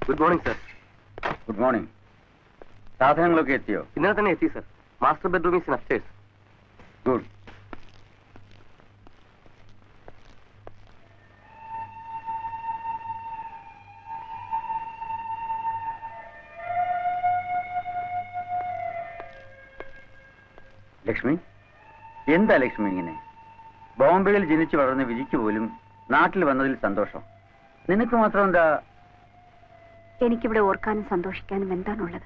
Good morning sir. Good morning. സാധനങ്ങളൊക്കെ എത്തിയോ? ഇന്നലെ തന്നെ എത്തി sir. Master bedroom is in upstairs. Good. Lakshmi, എന്താ ലക്ഷ്മി ഇങ്ങനെ? ബോംബെയിൽ ജനിച്ചു വളർന്ന് വിജിക്ക് പോലും നാട്ടിൽ വന്നതിൽ സന്തോഷം. നിനക്ക് മാത്രം എന്താ? എനിക്കിവിടെ ഓർക്കാനും സന്തോഷിക്കാനും എന്താണുള്ളത്?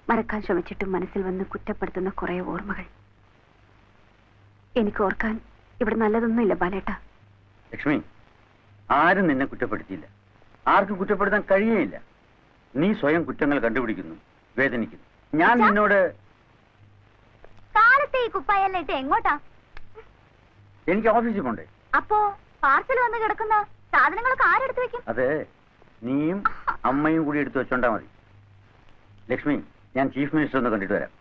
മറക്കാൻ ശ്രമിച്ചിട്ടും മനസ്സിൽ വന്ന് കുറ്റപ്പെടുത്തുന്ന കുറെ ഓർമ്മകൾ. എനിക്ക് ഓർക്കാൻ ഇവിടെ നല്ലതൊന്നുമില്ല ബാലേട്ട. ലക്ഷ്മി, ആരും നിന്നെ കുറ്റപ്പെടുത്തിയില്ല. ആർക്കും കുറ്റപ്പെടുത്താൻ കഴിയേയില്ല. നീ സ്വയം കുറ്റങ്ങൾ കണ്ടുപിടിക്കുന്നു, വേദനിക്കുന്നു. ഞാൻ നിന്നോട് കാലത്തെ ഈ കുപ്പായെല്ലാം ഇട്ട് എങ്ങോട്ടാ? എനിക്ക് ഓഫീസിൽ പോണ്ടേ? അപ്പോ പാർസൽ വന്ന് കിടക്കുന്ന സാധനങ്ങളൊക്കെ ആരെടുത്ത് വെക്കും? അതെ, നീയും അമ്മയും കൂടി എടുത്തു വെച്ചോണ്ടാ മതി. ലക്ഷ്മി, ഞാൻ ചീഫ് മിനിസ്റ്റർ ഒന്ന് കണ്ടിട്ട് വരാം.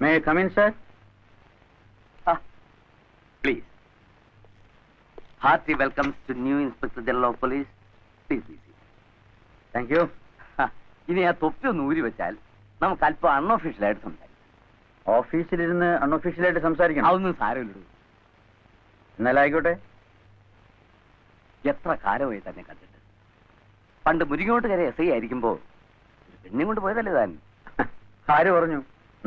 May I come in, sir? Please. Hearty welcomes to new inspector general of police. Please please. Thank you. ഇനി ആ തൊപ്പി ഒന്ന് ഊരി വെച്ചാൽ നമുക്ക് അല്പം അൺഒഫീഷ്യലായിട്ട് സംസാരിക്കാം. ഓഫീസിലിരുന്ന് അൺഒഫീഷ്യലായിട്ട് സംസാരിക്കണം? അതൊന്നും സാരമില്ലടൂ. എന്നാലായിക്കോട്ടെ. എത്ര കാലമായി തന്നെ കണ്ടിട്ട്. പണ്ട് മുരിങ്ങോട്ടുകര SI ആയിരിക്കുമ്പോ ഒരു പെണ്ണും കൊണ്ട് പോയതല്ലേ താൻ? ആര് പറഞ്ഞു?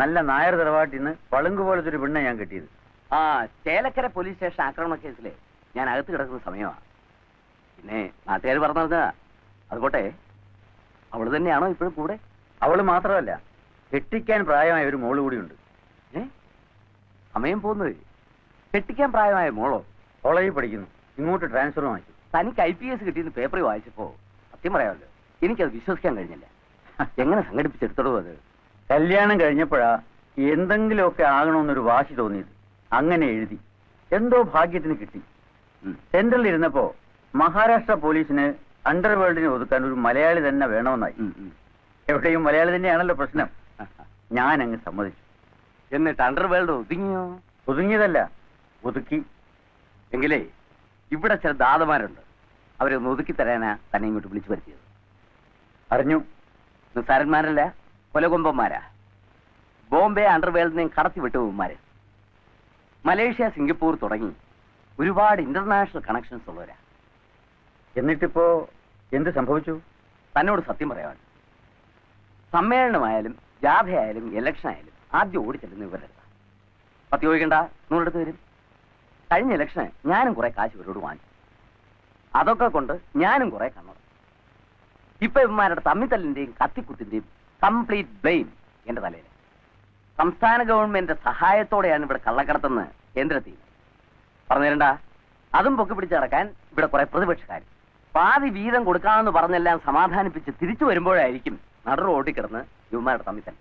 നല്ല നായർ തറവാട്ടിന്ന് പളുങ്ക് പോലത്തെ ഒരു പെണ്ണ ഞാൻ കിട്ടിയത്. ആ ചേലക്കര പോലീസ് സ്റ്റേഷൻ ആക്രമണ കേസിലെ ഞാൻ അകത്ത് കിടക്കുന്ന സമയമാണ്. പിന്നെ നാട്ടുകാർ പറഞ്ഞതാ. അതുപോട്ടെ, അവള് തന്നെയാണോ ഇപ്പോഴും കൂടെ? അവള് മാത്രമല്ല, കെട്ടിക്കാൻ പ്രായമായ ഒരു മോള് കൂടിയുണ്ട്. സമയം പോകുന്നത്. കെട്ടിക്കാൻ പ്രായമായ മോളോ? കോളേജിൽ പഠിക്കുന്നു, ഇങ്ങോട്ട് ട്രാൻസ്ഫർ വാങ്ങിച്ചു. തനിക്ക് IPS കിട്ടിയെന്ന് പേപ്പറിൽ വായിച്ചപ്പോ സത്യം പറയാമല്ലോ, എനിക്കത് വിശ്വസിക്കാൻ കഴിഞ്ഞില്ല. എങ്ങനെ സംഘടിപ്പിച്ചെടുത്തോ അത്? കല്യാണം കഴിഞ്ഞപ്പോഴാ എന്തെങ്കിലുമൊക്കെ ആകണമെന്നൊരു വാശി തോന്നിയത്. അങ്ങനെ എഴുതി. എന്തോ ഭാഗ്യത്തിന് കിട്ടി. സെൻട്രലിൽ ഇരുന്നപ്പോ മഹാരാഷ്ട്ര പോലീസിന് അണ്ടർവേൾഡിനെ ഒതുക്കാൻ ഒരു മലയാളി തന്നെ വേണമെന്നായി. എവിടെയും മലയാളി തന്നെയാണല്ലോ പ്രശ്നം. ഞാൻ അങ്ങ് സമ്മതിച്ചു. എന്നിട്ട് അണ്ടർവേൾഡ് ഒതുങ്ങിയോ? ഒതുങ്ങിയതല്ല, ഒതുക്കി. എങ്കിലേ ഇവിടെ ചില ദാതമാരുണ്ട്. അവരെ ഒന്ന് ഒതുക്കി തരാനാ തന്നെ ഇങ്ങോട്ട് വിളിച്ചു വരുത്തിയത്. അറിഞ്ഞു. നിസ്സാരന്മാരല്ല, കൊലകൊമ്പന്മാരാ. ബോംബെ അണ്ടർവേൾഡിനെയും കടത്തി വിട്ടവന്മാര്. മലേഷ്യ, സിംഗപ്പൂർ തുടങ്ങി ഒരുപാട് ഇന്റർനാഷണൽ കണക്ഷൻസ് ഉള്ളവരാ. എന്നിട്ടിപ്പോ എന്ത് സംഭവിച്ചു? തന്നോട് സത്യം പറയാൻ, സമ്മേളനമായാലും ജാഥയായാലും ഇലക്ഷൻ ആയാലും ആദ്യം ഓടിച്ചെല്ലുന്ന ഇവരെടുത്ത. പത്തി ചോദിക്കണ്ട, 100 എടുത്ത് വരും. കഴിഞ്ഞ ഇലക്ഷന് ഞാനും കുറെ കാശ് ഇവരോട് വാങ്ങിച്ചു. അതൊക്കെ കൊണ്ട് ഞാനും കുറെ കണ്ണു. ഇപ്പൊ ഇവന്മാരുടെ തമ്മിത്തല്ലിന്റെയും കത്തിക്കുത്തിന്റെയും കംപ്ലീറ്റ് ബ്ലെയിം എന്റെ തലയിൽ. സംസ്ഥാന ഗവൺമെന്റിന്റെ സഹായത്തോടെയാണ് ഇവിടെ കള്ളക്കടത്തെന്ന് കേന്ദ്രത്തിൽ പറഞ്ഞു തരണ്ട. അതും പൊക്കി പിടിച്ച് നടക്കാൻ ഇവിടെ കുറെ പ്രതിപക്ഷക്കാർ പാതി വീതം കൊടുക്കാമെന്ന് പറഞ്ഞെല്ലാം സമാധാനിപ്പിച്ച് തിരിച്ചു വരുമ്പോഴായിരിക്കും നടു ഓടിക്കിടന്ന് യുവമാരുടെ തമ്മിത്തൽ.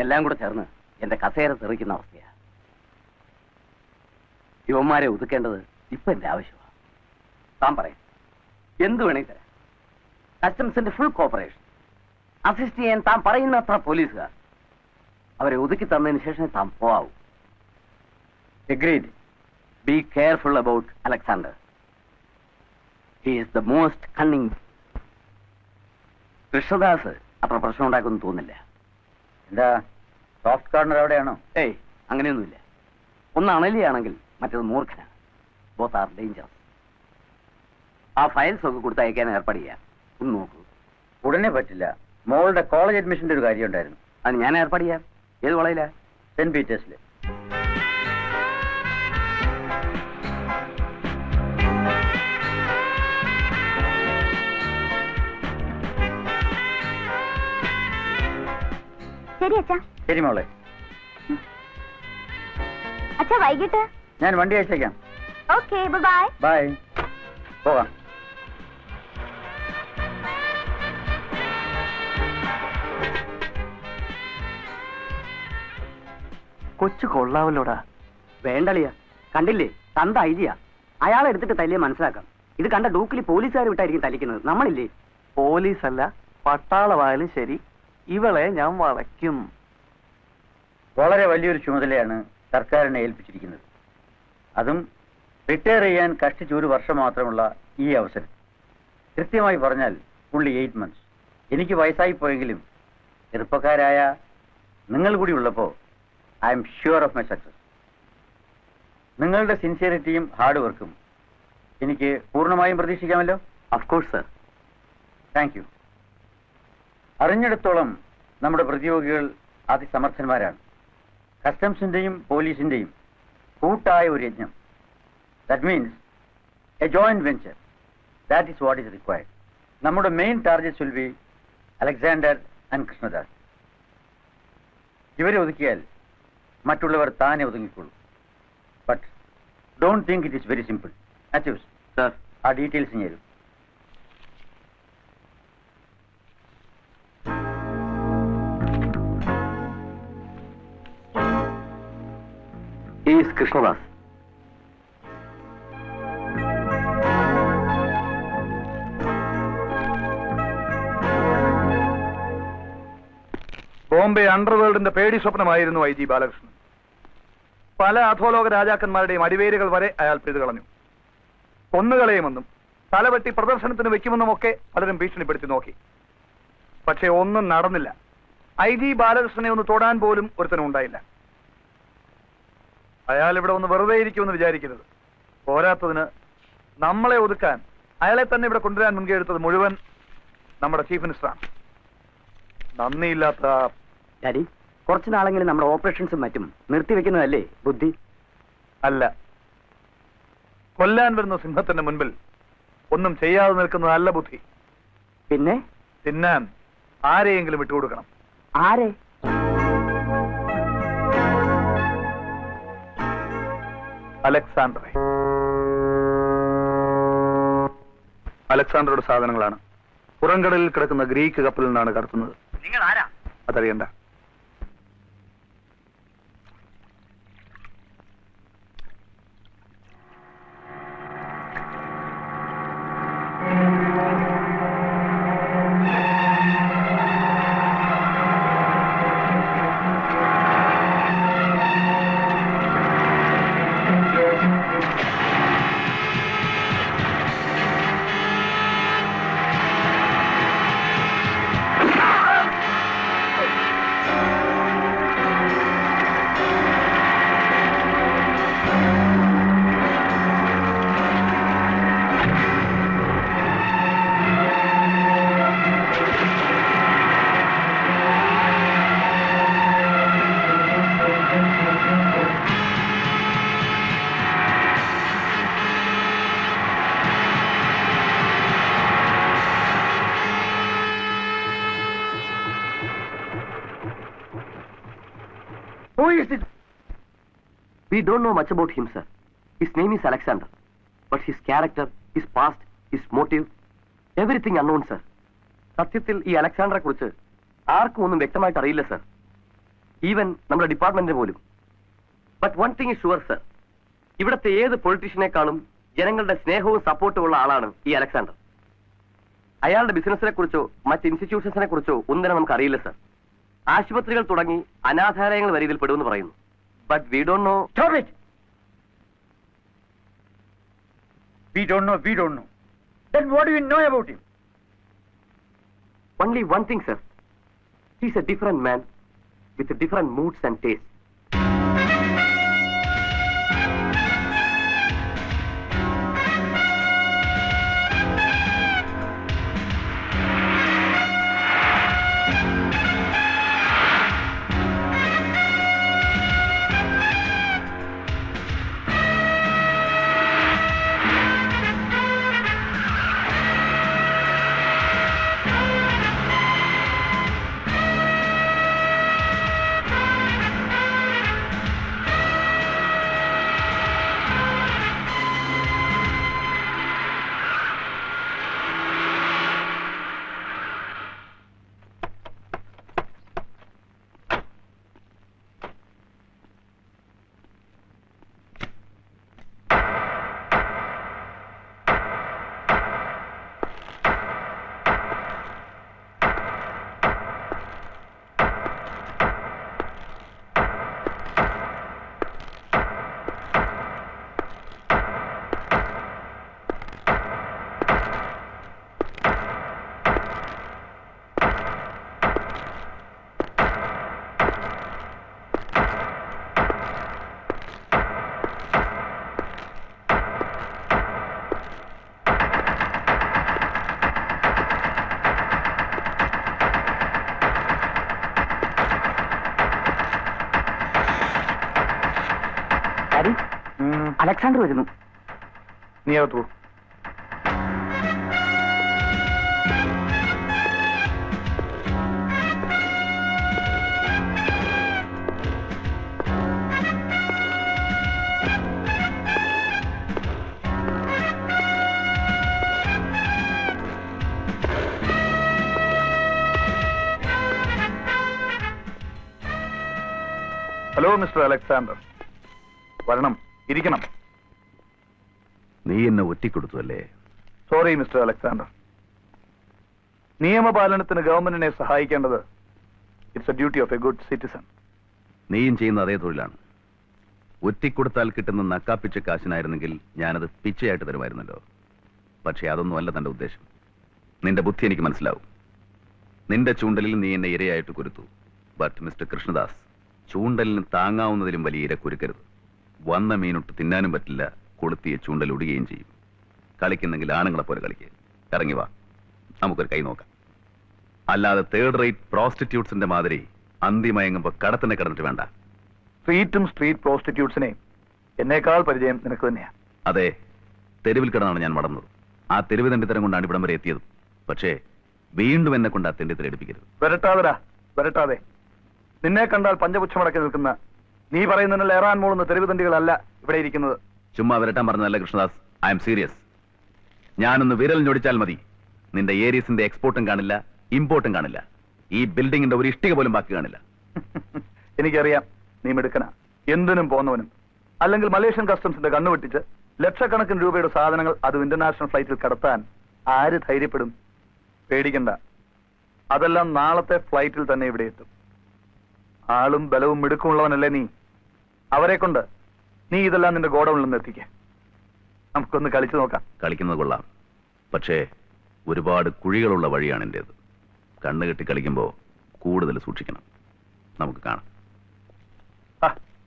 എല്ലാം കൂടെ ചേർന്ന് എന്റെ കസേര തെറിക്കുന്ന അവസ്ഥയാ. യുവന്മാരെ ഒതുക്കേണ്ടത് ഇപ്പൊ എന്റെ ആവശ്യമാണ്. താൻ പറയാം, എന്ത് വേണമെങ്കിൽ തരാം. കസ്റ്റംസിന്റെ ഫുൾ കോപ്പറേഷൻ. അസിസ്റ്റ് ചെയ്യാൻ താൻ പറയുന്ന അത്ര പോലീസുകാർ. അവരെ ഒതുക്കി തന്നതിന് ശേഷം താൻ പോവാവൂ. Agreed. Be careful about Alexander. He is the most cunning. Krishnadas അത്ര പ്രശ്നം ഉണ്ടാക്കുമെന്ന് തോന്നില്ല. എന്താ, സോഫ്റ്റ് കോർണർ എവിടെയാണോ? ഏയ്, അങ്ങനെയൊന്നുമില്ല. ഒന്ന് അണലിയാണെങ്കിൽ മറ്റേത് മൂർഖനാണ്. Both are danger. ആ ഫയൽസ് ഒക്കെ കൊടുത്തയക്കാൻ ഏർപ്പാട് ചെയ്യാം. ഒന്ന് നോക്കൂ. ഉടനെ പറ്റില്ല. മോളുടെ കോളേജ് അഡ്മിഷന്റെ ഒരു കാര്യം ഉണ്ടായിരുന്നു. അത് ഞാൻ ഏർപ്പാട് ചെയ്യാം. ഏത് കോളേജിലാ? സെന്റ് പീറ്റേഴ്സില്. ശരി അച്ഛാ. ശരി മോളെ. അച്ഛാ, വൈകിട്ട് ഞാൻ വണ്ടി അയച്ചേക്കാം. Okay, bye. ബൈ. പോകാം. കൊച്ചു കൊള്ളാവല്ലോടാ. വേണ്ടളിയ, കണ്ടില്ലേ, തന്ത ഐഡിയ. അയാളെ എടുത്തിട്ട് തല്ലിയെ മനസ്സിലാക്കാം. ഇത് കണ്ട ഡൂക്കിലി പോലീസുകാർ വിട്ടായിരിക്കും തല്ലിക്കുന്നത്, നമ്മളില്ലേ. പോലീസല്ല, പട്ടാളമായാലും ശരി, ഇവളെ ഞാൻ വളയ്ക്കും. വളരെ വലിയൊരു ചുമതലയാണ് സർക്കാരിനെ ഏൽപ്പിച്ചിരിക്കുന്നത്. അതും റിട്ടയർ ചെയ്യാൻ കഷ്ടിച്ച് 1 വർഷം മാത്രമുള്ള ഈ അവസരം. കൃത്യമായി പറഞ്ഞാൽ only 8 months. എനിക്ക് വയസ്സായി പോയെങ്കിലും ചെറുപ്പക്കാരായ നിങ്ങൾ കൂടി ഉള്ളപ്പോൾ I am sure of my success. നിങ്ങളുടെ സിൻസിയറിറ്റിയും ഹാർഡ് വർക്കും എനിക്ക് പൂർണ്ണമായും പ്രതീക്ഷിക്കാമല്ലോ? Of course sir. Thank you. അറിഞ്ഞിടത്തോളം നമ്മുടെ പ്രതിയോഗികൾ അതിസമർത്ഥന്മാരാണ്. കസ്റ്റംസിന്റെയും പോലീസിന്റെയും കൂട്ടായ ഒരു യജ്ഞം. That means a joint venture. That is what is required. നമ്മുടെ main targets will be Alexander and Krishnadas. ഇവരെ ഒതുക്കിയാൽ മറ്റുള്ളവർ താനെ ഒതുങ്ങിക്കൊള്ളൂ. But don't think it is very simple. Mathews sir, ആ ഡീറ്റെയിൽസ് തരും. ഈസ് കൃഷ്ണദാസ്. ബോംബെ അണ്ടർവേൾഡിന്റെ പേടി സ്വപ്നമായിരുന്നു IG ബാലകൃഷ്ണൻ. പല അധോലോക രാജാക്കന്മാരുടെയും അടിവേരുകൾ വരെ അയാൾ പിഴുതു കളഞ്ഞു. കൊന്നുകളയുമെന്നും തലവെട്ടി പ്രദർശനത്തിന് വെക്കുമെന്നുമൊക്കെ പലരും ഭീഷണിപ്പെടുത്തി നോക്കി. പക്ഷെ ഒന്നും നടന്നില്ല. IG ബാലകൃഷ്ണനെ ഒന്ന് തൊടാൻ പോലും ഒരുത്തനും ഉണ്ടായില്ല. അയാൾ ഇവിടെ ഒന്ന് വെറുതെ ഇരിക്കുമെന്ന് വിചാരിക്കരുത്. പോരാത്തതിന് നമ്മളെ ഒതുക്കാൻ അയാളെ തന്നെ ഇവിടെ കൊണ്ടുവരാൻ മുൻകൈ എടുത്തത് മുഴുവൻ നമ്മുടെ ചീഫ് മിനിസ്റ്ററാണ്. നന്ദിയില്ലാത്ത ഡാഡി, കുറച്ചു നാളെങ്കിലും നമ്മുടെ ഓപ്പറേഷൻസും മറ്റും നിർത്തിവെക്കുന്നതല്ലേ ബുദ്ധി? അല്ല, കൊല്ലാൻ വരുന്ന സിംഹത്തിന്റെ മുൻപിൽ ഒന്നും ചെയ്യാതെ നിൽക്കുന്നതല്ല ബുദ്ധി. പിന്നെ തിന്നാൻ ആരെയെങ്കിലും വിട്ടുകൊടുക്കണം. ആരെ? അലക്സാണ്ടറെ. അലക്സാണ്ടറുടെ സാധനങ്ങളാണ് പുറംകടലിൽ കിടക്കുന്ന ഗ്രീക്ക് കപ്പലിൽ നിന്നാണ് കടത്തുന്നത്. നിങ്ങൾ ആരാ? അതറിയണ്ട. Who is this? We don't know much about him, sir. His name is Alexander. But his character, his past, his motive, everything unknown, sir. സത്യത്തിൽ ഈ അലക്സാണ്ടറെ കുറിച്ച് ആർക്കും ഒന്നും വ്യക്തമായിട്ട് അറിയില്ല, സർ. ഈവൻ നമ്മുടെ ഡിപ്പാർട്ട്മെന്റിന് പോലും. But one thing is sure, sir. ഇവിടുത്തെ ഏത് പൊളിറ്റീഷ്യനേക്കാളും ജനങ്ങളുടെ സ്നേഹവും സപ്പോർട്ടും ഉള്ള ആളാണ് ഈ അലക്സാണ്ടർ. അയാളുടെ ബിസിനസിനെ കുറിച്ചോ മറ്റ് ഇൻസ്റ്റിറ്റ്യൂഷൻസിനെ കുറിച്ചോ ഒന്നും തന്നെ നമുക്ക് അറിയില്ല, സർ. ആശുപത്രികൾ തുടങ്ങി അനാഥാലയങ്ങൾ വരെ ഇതിൽ പെടുമെന്ന് പറയുന്നു. But we don't know. Stop it! We don't know. Then what do you know about him? Only one thing, sir. He's a different man with different moods and tastes. Alexander വരുന്നു. നീ അകത്തു പോ. Hello mister Alexander, വരണം, ഇരിക്കണം. നീ എന്നെ ഒറ്റിക്കൊടുത്തു അല്ലേ? Sorry mister Alexander. നിയമപാലനത്തിന് ഗവൺമെന്റിനെ സഹായിക്കേണ്ടത് it's a duty of a good citizen. നീയും ചെയ്യുന്ന അതേ തൊഴിലാണ്. ഒറ്റിക്കൊടുത്താൽ കിട്ടുന്ന നക്കാപ്പിച്ച കാശിനായിരുന്നെങ്കിൽ ഞാനത് പിച്ചയായിട്ട് തരുമായിരുന്നല്ലോ. പക്ഷേ അതൊന്നും അല്ല തന്റെ ഉദ്ദേശം. നിന്റെ ബുദ്ധി എനിക്ക് മനസ്സിലാവും. നിന്റെ ചൂണ്ടലിൽ നീ എന്നെ ഇരയായിട്ട് കുരുത്തു. ബട്ട് മിസ്റ്റർ കൃഷ്ണദാസ്, ചൂണ്ടലിന് താങ്ങാവുന്നതിലും വലിയ ഇര കുരുക്കരുത്. വന്ന മീനൊട്ട് തിന്നാനും പറ്റില്ല, കൊളുത്തിയ ചൂണ്ടൽ ഒടുകയും ചെയ്യും. കളിക്കുന്നെങ്കിൽ ആണുങ്ങളെപ്പോലെ കളിക്കുക. ഇറങ്ങി വാ, നമുക്കൊരു കൈ നോക്കാം. അല്ലാതെ തേർഡ് റേറ്റ് പ്രോസ്റ്റിറ്റ്യൂട്ട്സിന്റെ മാതിരി അന്തിമയങ്ങുമ്പോ കടത്തിനെ കിടന്നിട്ട് വേണ്ട. സ്ട്രീറ്റ് പ്രോസ്റ്റിറ്റ്യൂട്ട്സിനെയും എന്നേക്കാൾ പരിചയം നിനക്ക് തന്നെയാ. അതെ, തെരുവിൽ കിടന്നാണ് ഞാൻ വളർന്നത്. ആ തെരുവ് തെണ്ടിത്തരം കൊണ്ടാണ് ഇവിടം വരെ എത്തിയത്. പക്ഷേ വീണ്ടും എന്നെ കൊണ്ട് ആ തെണ്ടിത്തരം എടുപ്പിക്കരുത്. വരട്ടാതെ. നിന്നെ കണ്ടാൽ പഞ്ചപുച്ഛമടക്കി നിൽക്കുന്ന, നീ പറയുന്നതിനുള്ള ഏറാൻ മൂളുന്ന തെരുവ് തണ്ടികളല്ല ഇവിടെ ഇരിക്കുന്നത്. ചുമ്മാ വരട്ടാൻ പറഞ്ഞതല്ല കൃഷ്ണദാസ്, ഐ എം സീരിയസ്. ഞാനൊന്ന് വിരൽ ഞൊടിച്ചാൽ മതി, നിന്റെ ഏരിയസിന്റെ എക്സ്പോർട്ടും കാണില്ല, ഇമ്പോർട്ടും കാണില്ല. ഈ ബിൽഡിങ്ങിന്റെ ഒരു ഇഷ്ടിക പോലും ബാക്കി കാണില്ല. എനിക്കറിയാം, നീ മിടുക്കനാ, എന്തിനും പോന്നവനും. അല്ലെങ്കിൽ മലേഷ്യൻ കസ്റ്റംസിന്റെ കണ്ണു വെട്ടിച്ച് ലക്ഷക്കണക്കിന് രൂപയുടെ സാധനങ്ങൾ അതും ഇന്റർനാഷണൽ ഫ്ലൈറ്റിൽ കടത്താൻ ആര് ധൈര്യപ്പെടും? പേടിക്കണ്ട, അതെല്ലാം നാളത്തെ ഫ്ലൈറ്റിൽ തന്നെ ഇവിടെ എത്തും. ആളും ബലവും മിടുക്കുമുള്ളവനല്ലേ നീ. അവരെ കൊണ്ട് നീ ഇതെല്ലാം നിന്റെ ഗോഡൌണിൽ നിന്ന് എത്തിക്ക. നമുക്കൊന്ന് കളിച്ചു നോക്കാം. കളിക്കുന്നത് കൊള്ളാം, പക്ഷേ ഒരുപാട് കുഴികളുള്ള വഴിയാണ് എന്റേത്. കണ്ണുകെട്ടി കളിക്കുമ്പോൾ കൂടുതൽ സൂക്ഷിക്കണം. നമുക്ക് കാണാം.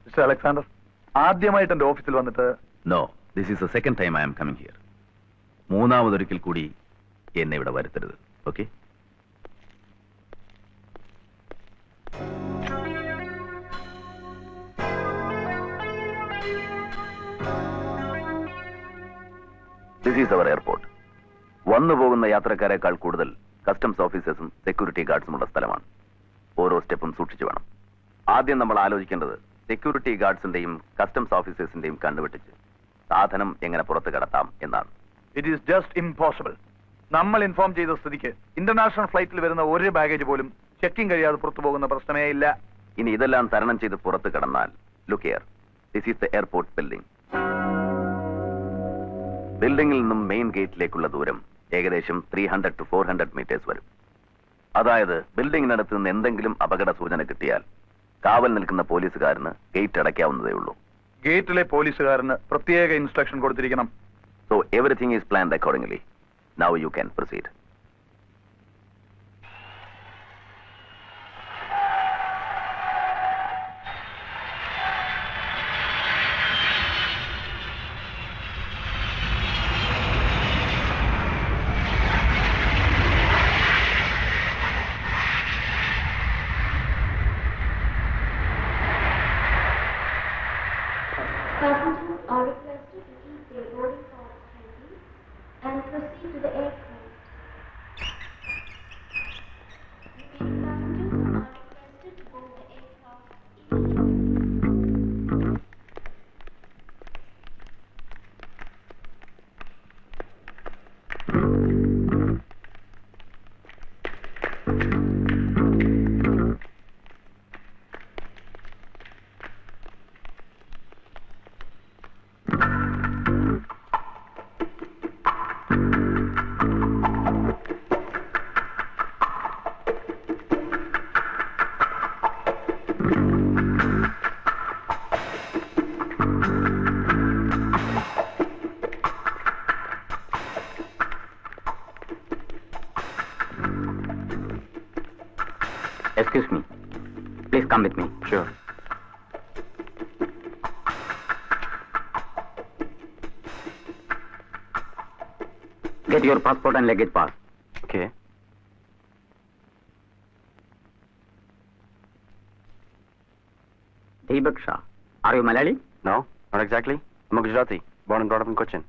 മിസ്റ്റർ അലക്സാണ്ടർ, ആദ്യമായിട്ട് എന്റെ ഓഫീസിൽ വന്നിട്ട്? No, this is the second time I am coming here. മൂന്നാമതൊരിക്കൽ കൂടി എന്നെ ഇവിടെ വരുത്തരുത്. Okay? This is our airport. വന്നു പോകുന്ന യാത്രക്കാരെക്കാൾ കൂടുതൽ കസ്റ്റംസ് ഓഫീസേഴ്സും സെക്യൂരിറ്റി ഗാർഡ്സും ഉള്ള സ്ഥലമാണ്. ഓരോ സ്റ്റെപ്പും സൂക്ഷിച്ചു വേണം. ആദ്യം നമ്മൾ ആലോചിക്കേണ്ടത് സെക്യൂരിറ്റി ഗാർഡ്സിന്റെയും കസ്റ്റംസ് ഓഫീസേഴ്സിന്റെയും കണ്ണുവെട്ടിച്ച് സാധനം എങ്ങനെ പുറത്ത് കടത്താം എന്നാണ്. It is just impossible. നമ്മൾ ഇൻഫോം ചെയ്ത സ്ഥിതിക്ക് ഇന്റർനാഷണൽ ഫ്ലൈറ്റിൽ വരുന്ന ഒരു ബാഗേജ് പോലും ചെക്കിംഗ് കഴിയാതെ പുറത്തു പോകുന്ന പ്രശ്നമേ ഇല്ല. ഇനി ഇതെല്ലാം തരണം ചെയ്ത് പുറത്ത് കടന്നാൽ, look here, this is the airport building. ബിൽഡിംഗിൽ നിന്നും മെയിൻ ഗേറ്റിലേക്കുള്ള ദൂരം ഏകദേശം 300 to 400 മീറ്റേഴ്സ് വരും. അതായത് ബിൽഡിംഗിനടുത്ത് നിന്ന് എന്തെങ്കിലും അപകട സൂചന കിട്ടിയാൽ കാവൽ നിൽക്കുന്ന പോലീസുകാരന് ഗേറ്റ് അടയ്ക്കാവുന്നതേ ഉള്ളൂ. ഗേറ്റിലെ പോലീസുകാരന് പ്രത്യേക ഇൻസ്ട്രക്ഷൻ കൊടുത്തിരിക്കണം. So everything is planned accordingly. Now you can proceed. Passengers are requested to keep their boarding pass handy and proceed to the aircraft. Passengers are requested to board the aircraft immediately. Excuse me. Please come with me. Sure. Get your passport and luggage pass. Okay. Deepak Shah. Are you Malayali? No, not exactly. I'm a Gujarati, born and brought up in Cochin.